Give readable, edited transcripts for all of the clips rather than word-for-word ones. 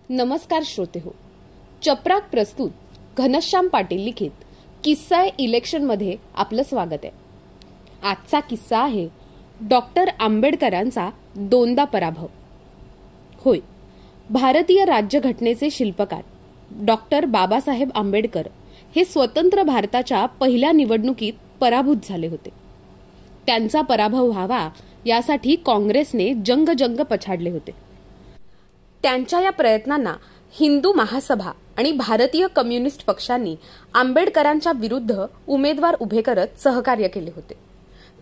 नमस्कार श्रोते हो. चपराक प्रस्तुत घनश्याम पाटील लिखित किस्सा इलेक्शन मध्ये आपलं स्वागत आहे. आजचा किस्सा आहे डॉक्टर आंबेडकरांचा दोनदा पराभव. होय, भारतीय राज्यघटनेचे शिल्पकार डॉक्टर बाबासाहेब आंबेडकर हे स्वतंत्र भारताच्या पहिल्या निवडणुकीत पराभूत झाले होते. त्यांचा पराभव व्हावा यासाठी काँग्रेसने जंग पछाडले होते. त्यांच्या या प्रयत्नांना हिंदू महासभा आणि भारतीय कम्युनिस्ट पक्षांनी आंबेडकरांच्या विरुद्ध उमेदवार उभे करत सहकार्य केले होते.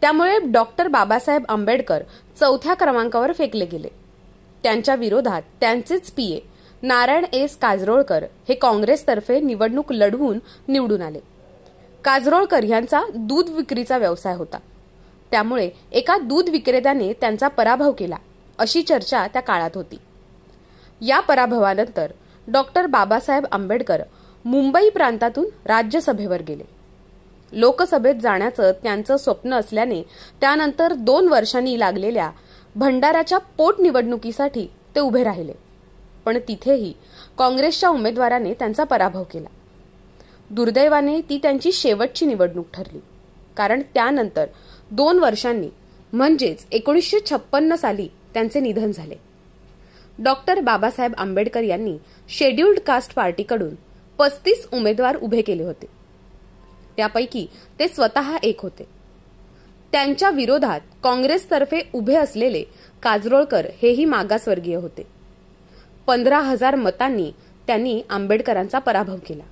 त्यामुळे डॉक्टर बाबासाहेब आंबेडकर चौथ्या क्रमांकावर फेकले गेले. त्यांच्या विरोधात त्यांचेच पीए नारायण एस काजरोळकर हे काँग्रेसतर्फे निवडणूक लढवून निवडून आले. काजरोळकर यांचा दूध विक्रीचा व्यवसाय होता. त्यामुळे एका दूध विक्रेत्याने त्यांचा पराभव केला अशी चर्चा त्या काळात होती. या पराभवानंतर डॉक्टर बाबासाहेब आंबेडकर मुंबई प्रांतातून राज्यसभेवर गेले. लोकसभेत जाण्याचं त्यांचं स्वप्न असल्याने त्यानंतर 2 वर्षांनी लागलेल्या भंडाराच्या पोटनिवडणुकीसाठी ते उभे राहिले. पण तिथेही काँग्रेसच्या उमेदवाराने त्यांचा पराभव केला. दुर्दैवाने ती त्यांची शेवटची निवडणूक ठरली, कारण त्यानंतर 2 वर्षांनी म्हणजेच 1956 साली त्यांचे निधन झाले. डॉक्टर बाबासाहेब आंबेडकर यांनी शेड्यूल्ड कास्ट पार्टीकडून 35 उमेदवार उभे केले होते. त्यापैकी ते स्वतः एक होते. त्यांच्या विरोधात काँग्रेसतर्फे उभे असलेले काजरोळकर हेही मागासवर्गीय होते. 15,000 मतांनी त्यांनी आंबेडकरांचा पराभव केला.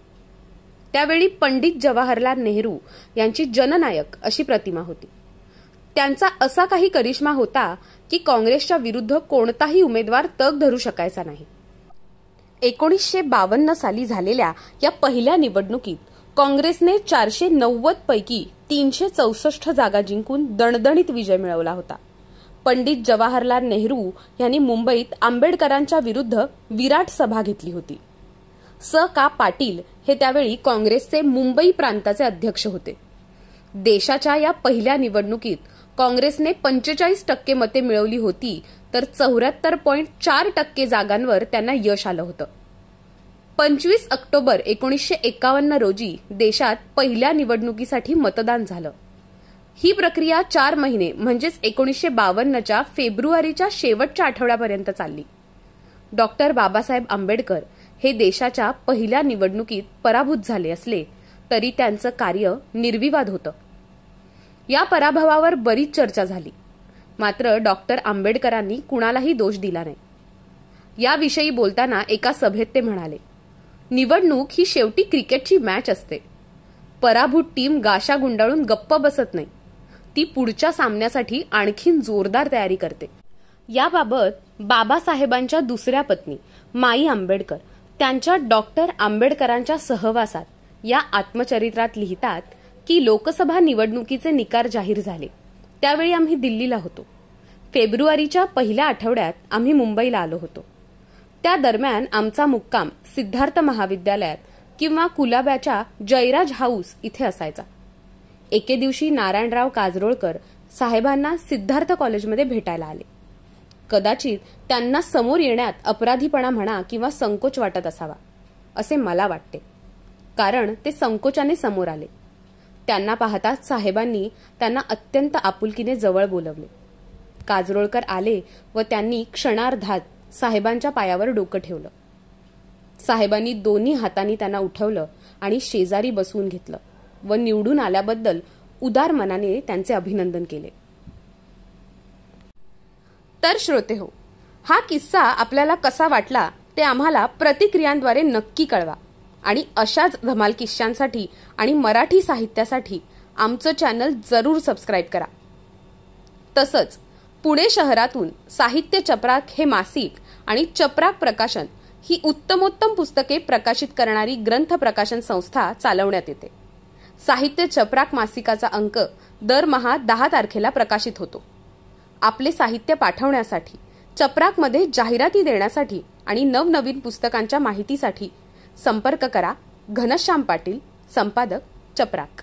त्यावेळी पंडित जवाहरलाल नेहरू यांची जननायक अशी प्रतिमा होती. त्यांचा असा काही करिश्मा होता की काँग्रेसच्या विरुद्ध कोणताही उमेदवार तग धरू शकायचा नाही. 1952 साली झालेल्या या पहिल्या निवडणुकीत काँग्रेसने 490 पैकी 364 जागा जिंकून दणदणीत विजय मिळवला होता. पंडित जवाहरलाल नेहरू यांनी मुंबईत आंबेडकरांच्या विरुद्ध विराट सभा घेतली होती. स. का. पाटील हे त्यावेळी काँग्रेसचे मुंबई प्रांताचे अध्यक्ष होते. देशाच्या या पहिल्या निवडणुकीत काँग्रेसने 45% मते मिळवली होती, तर 74.4% जागांवर त्यांना यश आलं होतं. 25 ऑक्टोबर 1951 रोजी देशात पहिल्या निवडणुकीसाठी मतदान झालं. ही प्रक्रिया 4 महिने म्हणजेच 1952च्या फेब्रुवारीच्या शेवटच्या आठवड्यापर्यंत चालली. डॉक्टर बाबासाहेब आंबेडकर हे देशाच्या पहिल्या निवडणुकीत पराभूत झाले असले तरी त्यांचं कार्य निर्विवाद होतं. या पराभवावर बरीच चर्चा झाली, मात्र डॉक्टर आंबेडकरांनी कुणालाही दोष दिला नाही. याविषयी बोलताना एका सभेत ते म्हणाले, निवडणूक ही शेवटी क्रिकेटची मॅच असते. पराभूत टीम गाशा गुंडाळून गप्प बसत नाही, ती पुढच्या सामन्यासाठी आणखीन जोरदार तयारी करते. याबाबत बाबासाहेबांच्या दुसऱ्या पत्नी माई आंबेडकर त्यांच्या डॉक्टर आंबेडकरांच्या सहवासात या आत्मचरित्रात लिहितात की लोकसभा निवडणुकीचे निकाल जाहीर झाले त्यावेळी आम्ही दिल्लीला होतो. फेब्रुवारीच्या पहिल्या आठवड्यात आम्ही मुंबईला आलो होतो. त्या दरम्यान आमचा मुक्काम सिद्धार्थ महाविद्यालयात किंवा कुलाब्याच्या जयराज हाऊस इथे असायचा. एके दिवशी नारायणराव काजरोळकर साहेबांना सिद्धार्थ कॉलेजमध्ये भेटायला आले. कदाचित त्यांना समोर येण्यात अपराधीपणा म्हणा किंवा संकोच वाटत असावा असे मला वाटते, कारण ते संकोचाने समोर आले. त्यांना पाहताच साहेबांनी त्यांना अत्यंत आपुलकीने जवळ बोलवले. काजरोळकर आले व त्यांनी क्षणार्धात साहेबांच्या पायावर डोकं ठेवलं. साहेबांनी दोन्ही हातांनी त्यांना उठवलं आणि शेजारी बसवून घेतलं व निवडून आल्याबद्दल उदार मनाने त्यांचे अभिनंदन केले. तर श्रोते हो, हा किस्सा आपल्याला कसा वाटला ते आम्हाला प्रतिक्रियांद्वारे नक्की कळवा. आणि अशाच धमाल किस्स्यांसाठी आणि मराठी साहित्यासाठी आमचं चॅनल जरूर सबस्क्राईब करा. तसंच पुणे शहरातून साहित्य चपराक हे मासिक आणि चपराक प्रकाशन ही उत्तमोत्तम पुस्तके प्रकाशित करणारी ग्रंथ प्रकाशन संस्था चालवण्यात येते. साहित्य चपराक मासिकाचा अंक दरमहा 10 तारखेला प्रकाशित होतो. आपले साहित्य पाठवण्यासाठी, चपराकमध्ये जाहिराती देण्यासाठी आणि नवनवीन पुस्तकांच्या माहितीसाठी संपर्क करा. घनश्याम पाटील, संपादक, चपराक.